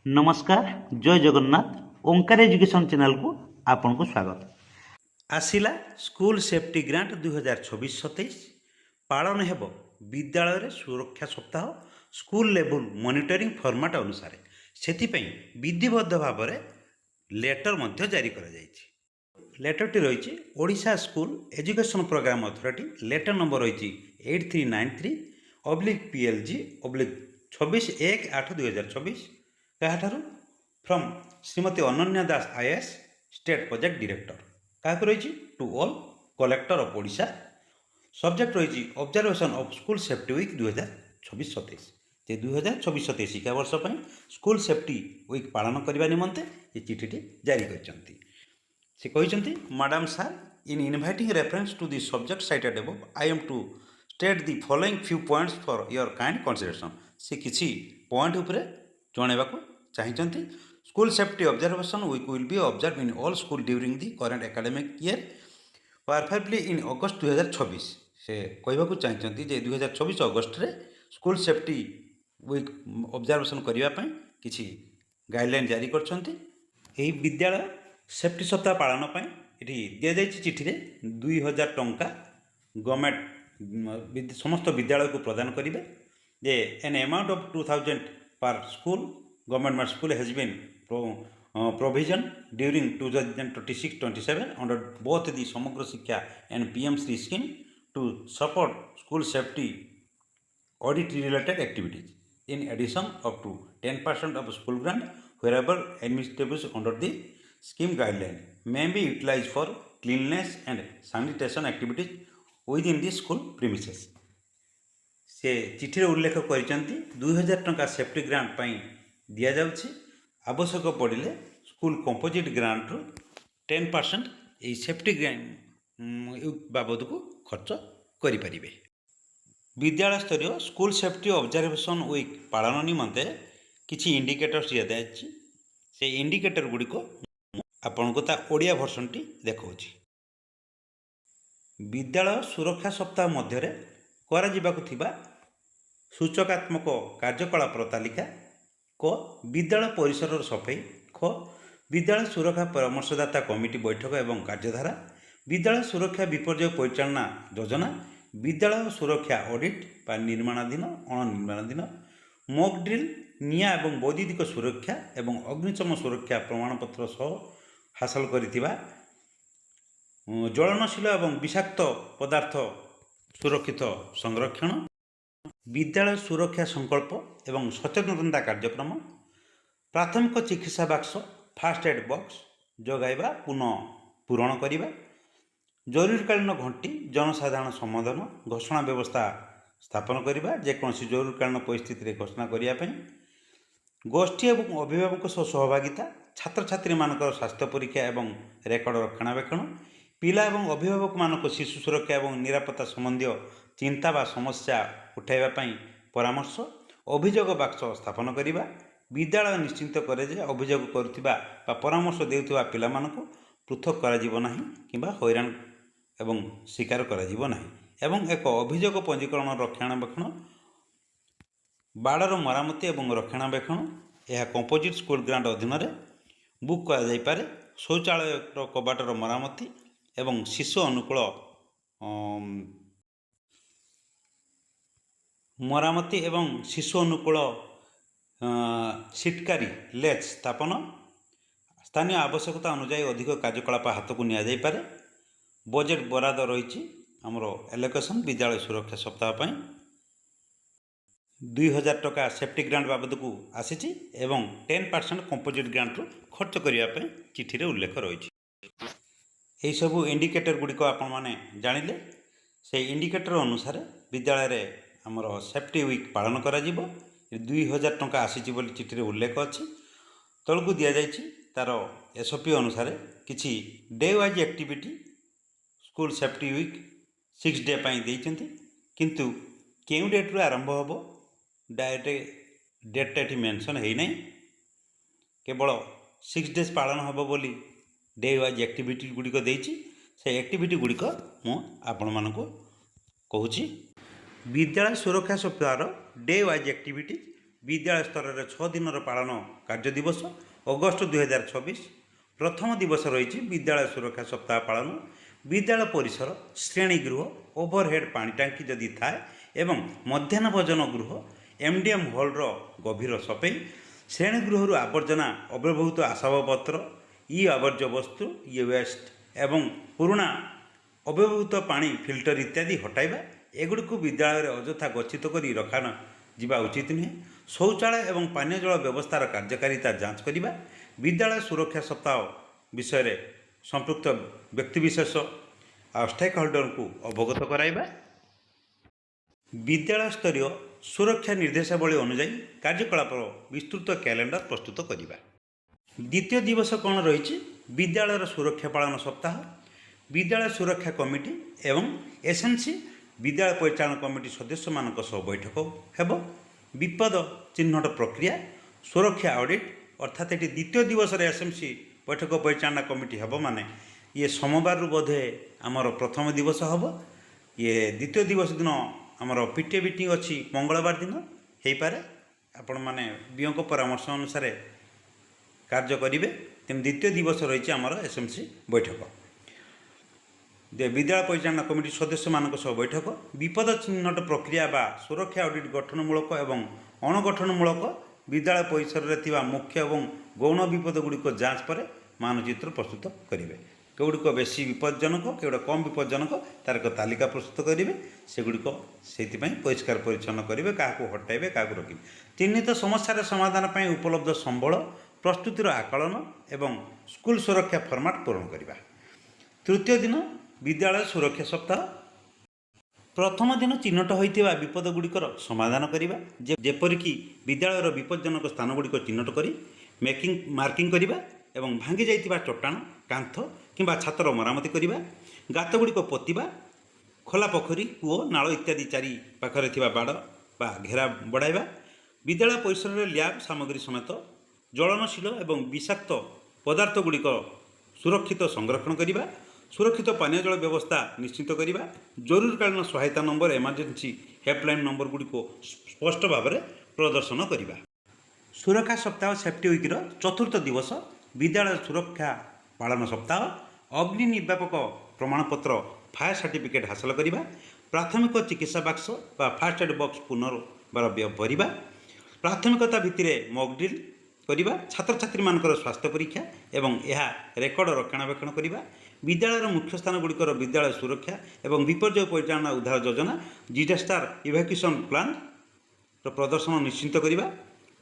नमस्कार जय जगन्नाथ ओंकार education channel को आपन को स्वागत। आसिला स्कूल सेफ्टी ग्रांट 2026-27 पालन हेब विद्यालय रे सुरक्षा सप्ताह स्कूल लेवल मॉनिटरिंग फॉर्मेट अनुसार से विधिबद्ध भाव में लेटर मध्य जारी करा जायछि। लेटरटी रही Odisha school education programme authority letter number रही 8393/PLG/26/1/8/2024 क्या from Shrimati Ananya Das IAS state project director क्या रही to all collector of Odisha. Subject रही observation of school safety week 2026-27 जे 2026-27 शिक्षा वर्ष पर स्कूल सेफ्टी वीक पालन करने निमंते ये चिठी जारी करछंती। से कहते madam sir in inviting reference to the subject cited above I am to state the following few points for your kind consideration. से किसी पॉइंट उपरे जनवा चाहते school safety observation week will be observe in all school during the current academic year perfectly in August 2026। से कहवाक चाहते 2026 अगस्त रे school safety week observation करने किसी गाइडलाइन जारी करछंती। एही विद्यालय सेफ्टी सप्ताह पालन ये दि जाए चिठी 2000 टंका गवर्नमेंट समस्त विद्यालय को प्रदान करेंगे। जे an amount of 2000 per school government school has been provision during 2026-27 under both the समग्र शिक्षा and PM Shri scheme to support school safety audit related activities in addition up to 10% of school grant wherever administrative under the scheme guideline may be utilized for cleanliness and sanitation activities within the school premises। से चिठी उल्लेख कर 2000 टंका safety grant पाई दिया जाउछि। आवश्यक पड़े school composite grant 10% ये safety grant बाबद को खर्च करें। विद्यालय स्तरीय स्कूल सेफ्टी ऑब्जर्वेशन वीक पालन निमंते किछि इंडिकेटर्स दिया जायछि। से इंडिकेटर गुड़िक आपन को ता ओडिया वर्जन टी देखौछि। विद्यालय सुरक्षा सप्ताह मध्य करा जिबाकु थिबा सूचकात्मक कार्यकलाप तालिका क विद्यालय परिसर सफाई ख विद्यालय सुरक्षा परामर्शदाता कमिटी बैठक एवं कार्यधारा विद्यालय सुरक्षा विपर्य परिचालना योजना विद्यालय सुरक्षा ऑडिट बा निर्माणाधीन अणनिर्माणाधीन मॉक ड्रिल निया एवं वैद्युतिक सुरक्षा एवं अग्निशम सुरक्षा प्रमाणपत्र सह हासिल करिथिबा ज्वलनशील एवं विषाक्त पदार्थ सुरक्षित संरक्षण विद्यालय सुरक्षा संकल्प एवं सचेतनता कार्यक्रम प्राथमिक चिकित्सा बाक्स फास्ट एड बॉक्स जगाइबा पुनः पूरण करने जरूरीकालीन घंटी जनसाधारण समाधान घोषणा व्यवस्था स्थापन करने जेकोसी जरूरीकालीन परिस्थिति में घोषणा करने गोष्ठी एवं अभिभावक सहभागिता छात्र छात्री मानक स्वास्थ्य परीक्षा एवं रेकर्ड रक्षणाबेक्षण पिला एवं अभिभावक मानक शिशु सुरक्षा एवं निरापत्ता संबंधी चिंता व समस्या उठाइवाई परामर्श अभियोग बाक्स स्थापन करने विद्यालय निश्चिंत करे जे अभियोग करुवा परामर्श देउथिबा पिला मानकु पृथक करा जीवो नाही किंबा हैरान एवं शिकार करा जीवो नाही एवं एक अभियोग पंजीकरण रक्षणाबेक्षण बाड़र मरामती एवं रक्षणाबेक्षण यह कंपोजिट स्कूल ग्रांट अधीन बुक करा जाई पारे। शौचालय कबाटर मरामती एवं शिशु अनुकूल मरामती एवं शिशु अनुकूल सिटकारी लेच स्थापन स्थानीय आवश्यकता अनुसार अधिक कार्यकलाप हाथ को नि पारे। बजेट बराद रही आमर एलोकेशन विद्यालय सुरक्षा सप्ताह 2000 टका सेफ्टी ग्रांट बाबद को आसी एवं 10% कंपोजिट ग्रांट खर्च करने चिठी उल्लेख रही। यही सब इंडिकेटर गुड़िक आपण मैंने जानिले से इंडिकेटर अनुसार विद्यालय रे आमर सेफ्टी वीक पालन करा जीवो। 2000 टंका आसी चिठी उल्लेख अच्छी तलू दि जाइए तार एसओपी अनुसार किसी day wise activity school safety week 6 day देइचंती किंतु केउ डेट रू आरंभ हम डायरेक्ट डेटा ये मेंशन है नहीं केवल 6 डेज पालन हम बोली डे वाइज एक्टिविटी गुड़िक देइछि। से एक्टिविटी गुड़िक मु आपण मानक कहूँ विद्यालय सुरक्षा सप्ताह डे वाइज एक्टिविटी विद्यालय स्तर में 6 दिन पालन कार्य दिवस अगस्ट 2024 प्रथम दिवस रही विद्यालय सुरक्षा सप्ताह पालन विद्यालय परिसर श्रेणीगृह ओभरहेड पानी टांकी जदि थाए एवं मध्याह्न भोजन गृह एमडीएम हॉल गभीर सफाई श्रेणीगृह आवर्जना अव्यवहृत आसबाबपत्र इ आवर्ज्य वस्तु इ वेस्ट एवं पुराणा अव्यवहृत पानी फिल्टर इत्यादि हटाइबा एगुड़िक विद्यालय अଯଥା गच्छित करी रखा ଯିବା उचित नुहे शौचालय एवं पानीय जल व्यवस्थार कार्यकारिता जांच करने विद्यालय सुरक्षा सप्ताह विषय संपृक्त व्यक्तिविशेष और स्टेक होल्डर को अवगत कराइबा विद्यालय स्तरीय सुरक्षा निर्देशावली अनुଯାयୀ कार्यकलाप विस्तृत कैलेंडर प्रस्तुत करने द्वितीय दिवस कौन रही विद्यालय सुरक्षा पालन सप्ताह विद्यालय सुरक्षा कमिटी एवं एसएमसी विद्यालय परिचालन कमिटी सदस्य मान बैठक हेब विपद चिन्हट प्रक्रिया सुरक्षा ऑडिट अर्थात ये द्वितीय दिवस एसएमसी बैठक परिचालन कमिटी हेब माने ये सोमवार बोधे आमर प्रथम दिवस हम ये द्वितीय दिवस दिन आमर पीटीए मीटिंग अच्छी मंगलवार दिन हो पारे आपण मैंने बीओ परामर्श अनुसार कार्य करेंगे तेणु द्वितीय दिवस रही आमर एसएमसी बैठक विद्यालय परिचालन कमिटी सदस्य मान बैठक विपद चिन्हट प्रक्रिया बा सुरक्षा ऑडिट गठनमूलक एवं अणगठनमूलक विद्यालय परिसर में मुख्य और गौण विपद गुड़िक जांच पर मानचित्र प्रस्तुत करेंगे कौड़िक बेसी विपज्जनक कौड़ा कम विपज्जनक तार एक तालिका प्रस्तुत करेंगे सेगुड़िक से परिष्कार परिच्छन्न करेंगे क्या हटाइबे क्या रखिए चिन्हित समस्यार समाधान पर उपलब्ध संबल प्रस्तुतिर आकलन एवं स्कूल सुरक्षा फर्माट पूरण करवा तृतीय दिन विद्यालय सुरक्षा सप्ताह प्रथम दिन चिन्हट होता विपद गुड़िकर समाधान करवा जेपरिक विद्यालय विपज्जनक स्थान गुड़िक चिन्हट कर मार्किंग करवा एवं भांगी जाइतिबा चट्टाण कांथ किंबा छातर मरामती करवा गात गुड़िक पोतिबा खोला पोखरी कूओ नाल इत्यादि चारि पाखरे थिबा बाड़ बा घेरा बढ़ाइबा विद्यालय परिसर में लैब सामग्री समेत ज्वलनशील एवं विषाक्त पदार्थ गुड़िक सुरक्षित संरक्षण करवा सुरक्षित पानीय जल व्यवस्था निश्चित करवा जरूरकालीन सहायता नंबर इमरजेंसी हेल्पलाइन नंबर गुड़िक स्पष्ट भाव में प्रदर्शन करवा सुरक्षा सप्ताह सेफ्टी वीकर चतुर्थ दिवस विद्यालय सुरक्षा पालन सप्ताह अग्नि निर्वापक प्रमाणपत्र फायर सर्टिफिकेट हासिल करवा प्राथमिक चिकित्सा बाक्स बा फास्ट एड बॉक्स पुनर्बार भरवा प्राथमिकता भित्तिरे मॉक ड्रिल करवा छात्र छात्री मानकर स्वास्थ्य परीक्षा एवं यह रेकर्ड रक्षणाबेक्षण करवा विद्यालय मुख्य स्थान गुड़िकर विद्यालय सुरक्षा एवं विपर्यय परिचालना उद्धार योजना डिजास्टर इवाक्यूएशन प्लान प्रदर्शन निश्चित करवा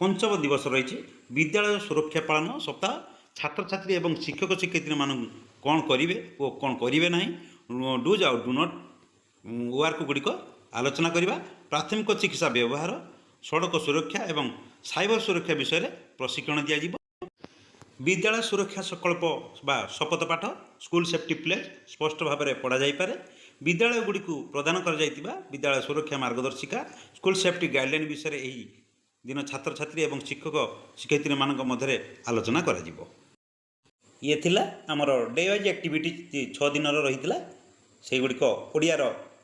पंचम दिवस रही विद्यालय सुरक्षा पालन सप्ताह छात्र छात्री एवं शिक्षक शिक्षयित्री मान कौन करेंगे और कौन करेंगे ना डूज आउ डू नट वर्क गुड़िक आलोचना करवा प्राथमिक चिकित्सा व्यवहार सड़क सुरक्षा एवं साइबर सुरक्षा विषय में प्रशिक्षण दिज्व विद्यालय सुरक्षा संकल्प बा शपथ पाठ स्कूल सेफ्टी प्लेज स्पष्ट भाव में पढ़ा जापे विद्यालय गुड़ी प्रदान कर विद्यालय सुरक्षा मार्गदर्शिका स्कूल सेफ्टी गाइडलाइन विषय में यही दिन छात्र छात्री एवं शिक्षक शिक्षयित्री मान मध्य आलोचना कर ये थिला आमर डे वाइज एक्टिविटी 6 दिन रही से गुड़िक ओडियार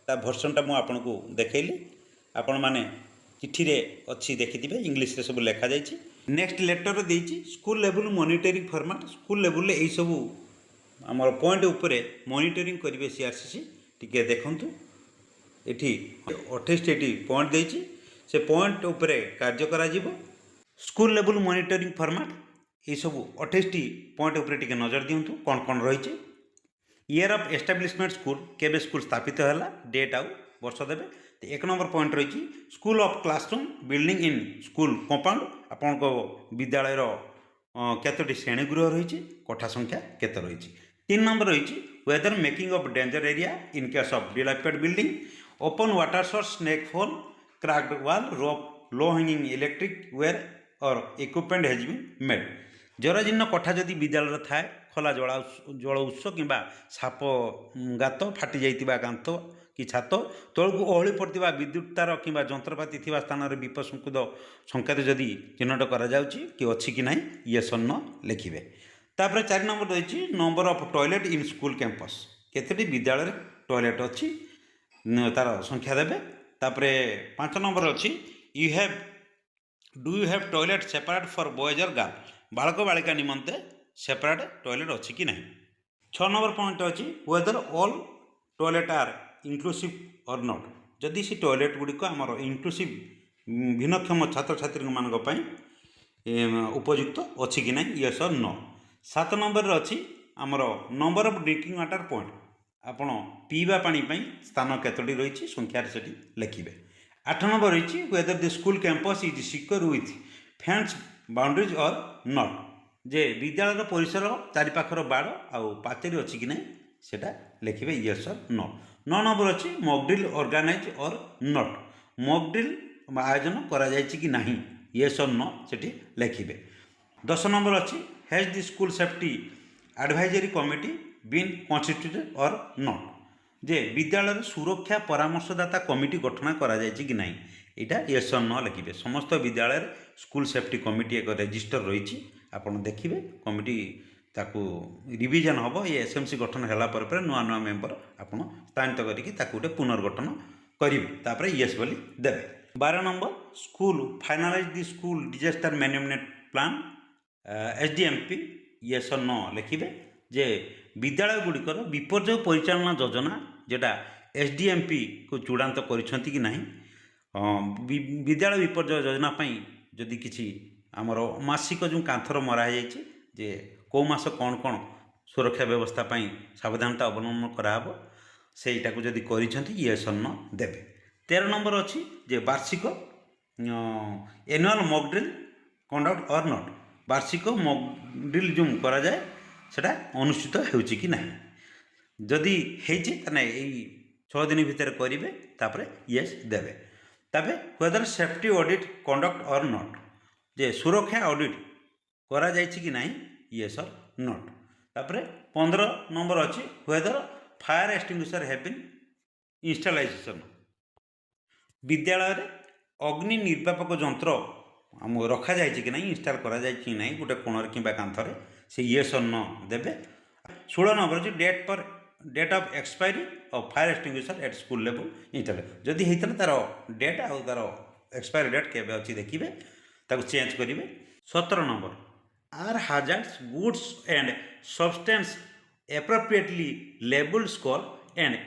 ता भर्सन मुझे आपन को देखली आपण मैंने चिठी रे अच्छी देखिथे इंग्लिश रे सब लिखा जाइए नेक्स्ट लेटर देइछि school level monitoring format school level यही सब आमर पॉइंट उपरे मॉनिटरिंग करेंगे सीआरसीसी टिके देखंतु एठी 28 पॉइंट देइछि से पॉइंट उपरे कार्य करा जीवो स्कूल लेवल मॉनिटरिंग फॉर्मेट ये सब 28 पॉइंट उपरे टिके नजर दियंतु कौन कौन रही ईयर ऑफ एस्टाब्लिशमेंट स्कूल केबे स्कूल स्थापित है डेट आउ वर्ष देवे एक नंबर पॉइंट रही school of classroom building in school compound आपण विद्यालय केतोटी श्रेणीगृह रही कोठा संख्या केते रही 3 नंबर रही whether making of danger area in case of dilapidated building open water source snake hole cracked wall roof low hanging electric wire or equipment has been made जराजीर्ण कोठा जदि विद्यालय थाए खोला जल उत्स कि साप गात फाटी जाइतिबा कांथ कि छात तलू ओहली पड़ता विद्युत तार कि जंत्रपाति थिबा स्थान में विपद संकेत जदि चिन्हट करा जाउची कि अच्छी कि ना येस और नो लिखिबे तापर 4 नंबर रही number of toilet in school campus केतोटी विद्यालय टॉयलेट अच्छी तार संख्या देवे तापर 5 नंबर अच्छी you have do you have toilet separate for boys और गर्ल बालक बालिका निमंते सेपरेट टॉयलेट अच्छी कि नहीं 6 नंबर पॉइंट अच्छी whether all toilet are inclusive और नॉट जदि सी टॉयलेट गुड़िक आमर इनक्लूसिव भिन्नक्षम छात्र छात्री मान उपयुक्त अच्छी कि नहीं यस और नो 7 नंबर अच्छी आमर number of drinking water point आपण पीवा पानी स्थान केतोटी रही संख्यार से लिखिए 8 नंबर रही weather the school campus is secure with fence boundaries और नट जे विद्यालय परिसर चारिपाखर बाड़ आउ पाचेरी अच्छी कि नहीं सेटा लिखिए यस और नो 9 नंबर अच्छी मॉकड्रिल ऑर्गेनाइज और नट मॉकड्रिल आयोजन करा जायछि कि नहीं यस और नो सेठी लिखिए 10 नंबर अच्छी has the school safety advisory committee been constituted or not जे विद्यालय सुरक्षा परामर्शदाता कमिटी गठन करा जायछि कि नहीं यहाँ यस और नो लिखिए समस्त विद्यालय स्कूल सेफ्टी कमिटी एक रजिस्टर रही आपड़ देखिए कमिटी ताकू रिविजन हम ये एसएमसी गठन है नुआ नुआ मेम्बर आप स्थानित करके पुनर्गठन करेंगे यस बोली देवे 12 number school finalise the school disaster management plan SDMP yes or no लिखिए जे विद्यालय गुड़िकर विपर्यय परिचालना योजना जोटा एसडीएमपी को चूड़ांत करिसेंति कि नहीं विद्यालय विपर्यय योजना जदि किसी आमर मासिक जो कांथर मरा जाइए जे कौ मास कौन कौन सुरक्षा व्यवस्था सावधानता अवलंबन कराब सेटा को जदि करिसेंति यस और नो देवे 13 नंबर अच्छी जे वार्षिक एनुअल मॉक ड्रिल कंडक्ट और नॉट वार्षिक मॉक ड्रिल जो करा जाए सेटा अनुष्ठित होउछि कि नहीं जदि हेछि तने एई 6 दिन भितर करिवे तापरे यस देवे तबे वेदर सेफ्टी ऑडिट कंडक्ट और नॉट जे सुरक्षा ऑडिट करा जायछि कि नहीं यस और नॉट तापरे 15 नंबर अच्छी whether fire extinguisher have been installation विद्यालय अग्नि निर्वापक यंत्र आम रखा जाए कि नहीं इंस्टॉल करा जाए कि नहीं गोटे कोणर कि कांथरे से यस और नो देवे 16 नंबर अच्छी date of expiry of fire extinguisher at school level install जदि होता तार डेट आउ तार एक्सपायरी डेट केबे अच्छी देखिए ताको चेंज करेंगे 17 number are hazardous goods and substance appropriately labelled stored and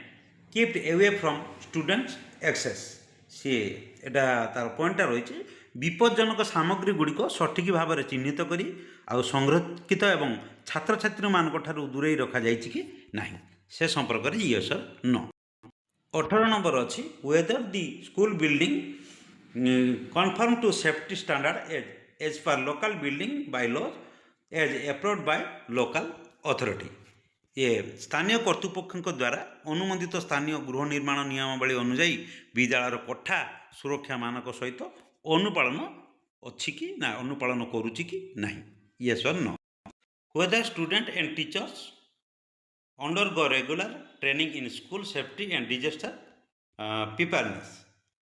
kept away from students access सी एटा तार पॉइंटा रही विपज्जनक सामग्री गुड़िक सठिक भाव में चिन्हित करी आउ संरक्षित एवं छात्र छात्री मान दूरे रखा जाइछि कि नहीं से संपर्क में यस और नो 18 नंबर अच्छी whether the school building confirm to safety standard as per local building by law as approved by local authority ये स्थानीय कर्तृपक्ष द्वारा अनुमोदित स्थानीय गृह निर्माण नियमावली अनुजाई विद्यालय कोठा सुरक्षा मानक सहित अनुपालन अच्छी कि ना अनुपालन करुच्ची कि नहीं yes or no whether student and teachers undergo regular training in school safety and disaster preparedness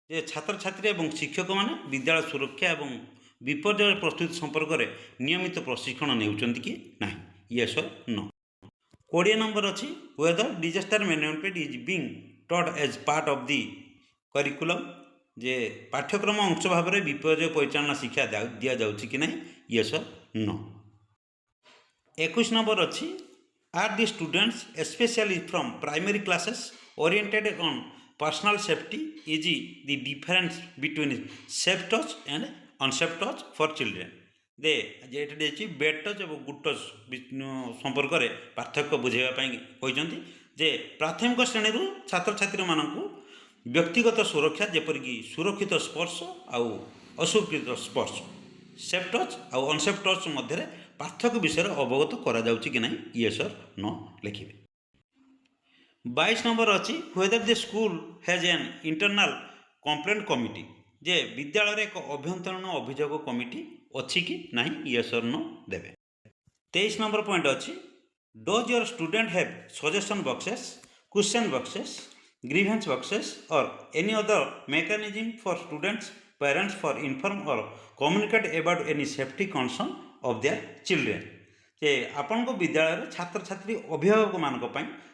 जे छात्र छात्री और शिक्षक मैंने विद्यालय सुरक्षा और विपर्य प्रस्तुति संपर्क में नियमित प्रशिक्षण नेउचंती कि नहीं यस और नो 20 नंबर अच्छी whether disaster management is being taught as part of the curriculum जे पाठ्यक्रम अंश भाव में विपर्य परिचालना शिक्षा दि जाउछि कि नहीं यस और नो 21 नंबर अच्छी are the students specially from primary classes oriented on personal safety is the difference between safe touch and unsafe touch for children दे जे bad touch or good touch संपर्क में पार्थक्य बुझाइवाई कहते जे प्राथमिक श्रेणी छात्र छात्री मानू व्यक्तिगत सुरक्षा जेपरिक सुरक्षित स्पर्श आउ असुरक्षित स्पर्श सेफ टच आउ अनसेफ टच मध्य पार्थक्य विषय अवगत करा जाउछि कि नहीं यस और नो लिखिए 22 नंबर अच्छी whether the school has an internal complaint committee जे विद्यालय एक अभ्यंतरण अभियोग कमिटी अच्छी कि नहीं यस और नो देवे 23 नंबर पॉइंट अच्छी does your student have suggestion boxes question boxes grievance boxes or any other mechanism for students parents for inform or communicate about any safety concern of their children जे आपण विद्यालय छात्र छात्री अभिभावक मानक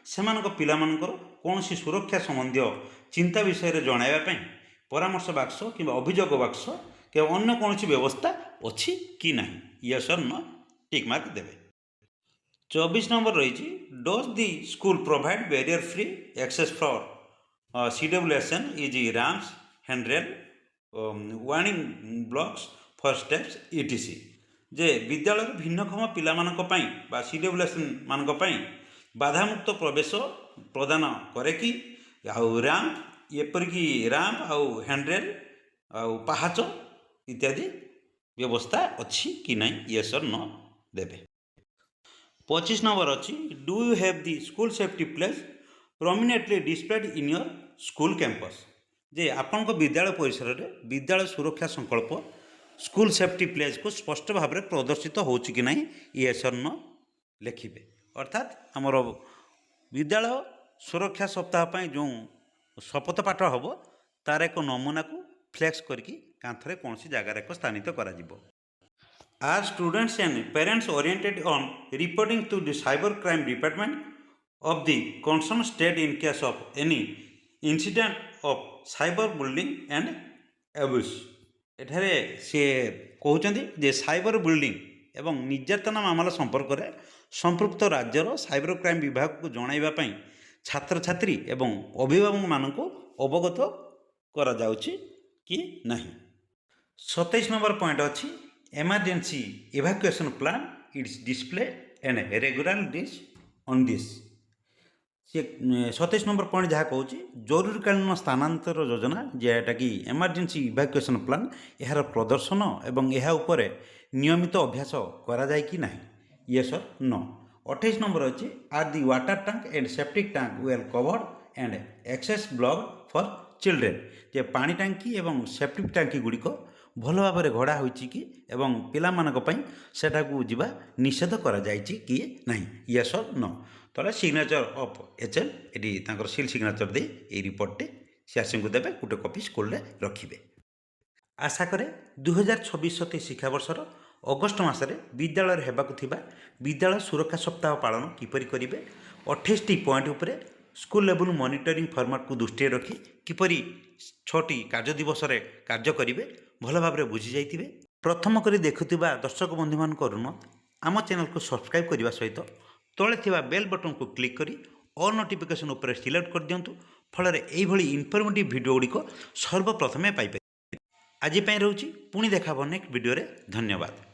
से पिलामानकर कौन सुरक्षा संबंधी चिंता विषय जनवाई परामर्श बाक्स कि अभियोग बाक्स कि अन्य कौन व्यवस्था अच्छी कि ना yes or no tick mark देवे। 24 नंबर रही does the school provide barrier free access for CWSN is ramps handrail warning blocks for steps ETC जे विद्यालय भिन्नक्षम पिला CWSN मानक बाधामुक्त प्रवेश प्रदान करे कि आउ रैम्प एपरिक रैम्प आउ हैंडरेल आउ पाहाच इत्यादि व्यवस्था अच्छी कि ना यस और नो देवे। 25 नंबर अच्छी do you have the school safety place prominently displayed in your school campus जे आपण विद्यालय परिसर में विद्यालय सुरक्षा संकल्प स्कूल सेफ्टी प्लेस को स्पष्ट भाव में प्रदर्शित हो कि ना यस और नो लिखिए। अर्थात आमर विद्यालय सुरक्षा सप्ताह जो शपथ पाठ हम तार एक नमूना को फ्लेक्स करके कांथरे कौन सी जगार एक स्थानित करा। Are students and parents oriented on reporting to the cyber crime department of the concerned state in case of any incident of cyber bullying and abuse? एठारे से कहते जे साइबर बुलिंग एवं निर्यातना मामला संपर्क में संपृक्त राज्यर साइबर क्राइम विभाग को जनवाई छात्र छात्री एवं अभिभावक मानक अवगत करा जाउछि कि नहीं। 27 नंबर पॉइंट अच्छी emergency evacuation plan its display and regular this on this से 27 नंबर पॉइंट जहाँ कहूँ जरूरीकालीन स्थानांतर योजना जेटा कि emergency evacuation plan यार प्रदर्शन एवं यह उपरे नियमित अभ्यास करा जाए कि नहीं यस और नो। 28 नंबर अच्छी are the water tank and septic tank well covered and access block for children जे पानी टांकी एवं सेप्टिक टांकी गुड़िक भल भाव में गढ़ा होती कि एवं पिलामानक सेटा को जीवा निषेध करा जायछि कि नहीं यस और नो। तो सिग्नेचर ऑफ HL ये सील सिग्नेचर दे ये रिपोर्टे सीआरसी को देवे गोटे कॉपी स्कूल रखिए। आशा करे 2026-27 शिक्षावर्षर अगस्ट मसरे विद्यालय हेबाकु थिबा विद्यालय सुरक्षा सप्ताह पालन किपरि करिवे 28टी पॉइंट उपरे स्कूल लेवल मॉनिटरिंग फॉर्मेट को दृष्टि रखी किपरि 6टी कार्य दिवस कार्य करिवे भल भाव में बुझी जाइथिबे। प्रथम करी देखुथिबा दर्शक बंधु मान अनुरोध आम चैनल को सब्सक्राइब करने सहित तले थिबा बेल बटन को क्लिक करी ऑल नोटिफिकेशन उपरे सिलेक्ट कर दियंतु फल एई भली इनफॉर्मेटिव वीडियो गुड़िक सर्वप्रथमे पाइबे। आज रोची पुणी देखा नेक्स्ट वीडियो रे। धन्यवाद।